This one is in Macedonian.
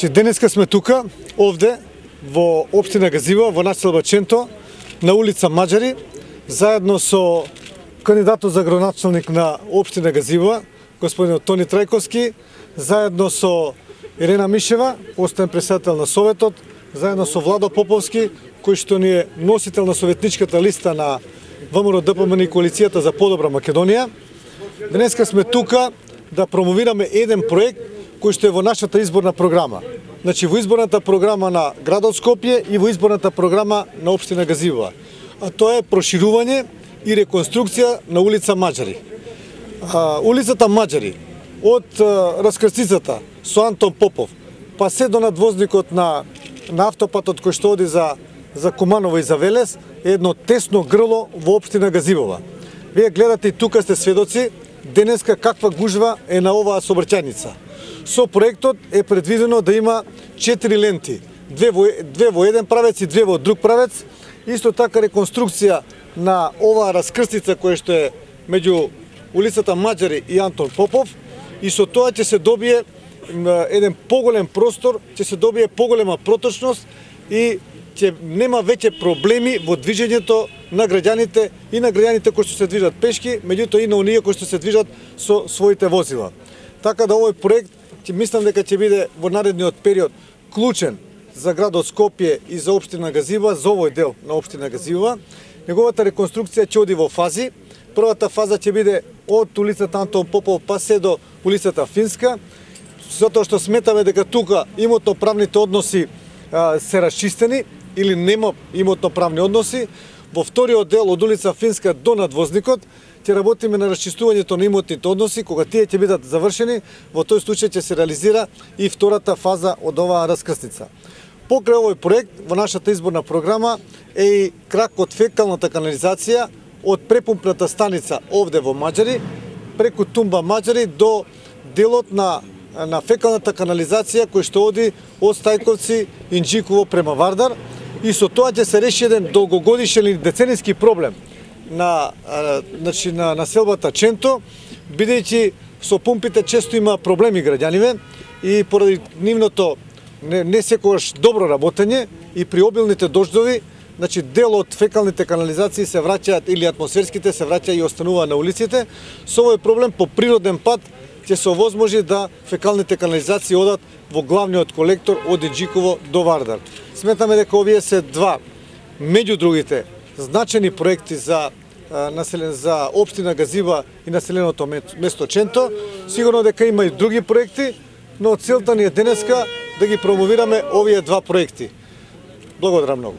Денеска сме тука, овде, во општина Газива, во населба Ченто, на улица Маџари, заедно со кандидатот за градоначалник на општина Газива, господин Тони Трајковски, заедно со Ирена Мишева, постојан претседател на Советот, заедно со Владо Поповски, кој што ни е носител на советничката листа на ВМРО ДПМН и Коалицијата за подобра Македонија. Денеска сме тука да промовираме еден проект кој што е во нашата изборна програма. Значи во изборната програма на градот Скопје и во изборната програма на општина Газива. А тоа е проширување и реконструкција на улица Маџари. Улицата Маџари од раскрстицата со Антон Попов па се до надвозникот на автопатот кој што оди за Куманово и за Велес е едно тесно грло во општина Газивова. Вие гледате и тука сте сведоци денеска каква гужва е на оваа сообраќајница. Со проектот е предвидено да има 4 ленти, две во еден правец и две во друг правец. Исто така реконструкција на оваа раскрстица која што е меѓу улицата Маџари и Антон Попов, и со тоа ќе се добие еден поголем простор, ќе се добие поголема проточност и ќе нема веќе проблеми во движењето на граѓаните и на граѓаните кои што се движат пешки, меѓутоа и на оние кои што се движат со своите возила. Така да овој проект мислам дека ќе биде во наредниот период клучен за градот Скопје и за општина Газива, за овој дел на општина Газива. Неговата реконструкција ќе оди во фази. Првата фаза ќе биде од улицата Антон Попов па се до улицата Финска, затоа што сметаме дека тука имотно-правните односи се расчистени или нема имотно-правни односи. Во вториот дел од улица Финска до надвозникот ќе работиме на расчистувањето на имотните односи. Кога тие ќе бидат завршени, во тој случај ќе се реализира и втората фаза од оваа раскрстница. Покрај овој проект во нашата изборна програма е и крак од фекалната канализација од препумпната станица овде во Маџари, преку Тумба Маџари до делот на фекалната канализација кој што оди од Стајковци, Инџиково према Вардар, и со тоа ќе се реши еден долгогодишен или децениски проблем на населбата Ченто, бидејќи со пумпите често има проблеми граѓаниве и поради нивното не секогаш добро работење и при обилните дождови, дел од фекалните канализации се враќаат или атмосферските се враќаат и остануваат на улиците. Со овој проблем по природен пат ќе се овозможи да фекалните канализации одат во главниот колектор од Инџиково до Вардар. Сметаме дека овие се два меѓу другите значени проекти за општина Газива и населеното место Ченто. Сигурно дека има и други проекти, но целта ни е денеска да ги промовираме овие два проекти. Благодарам многу.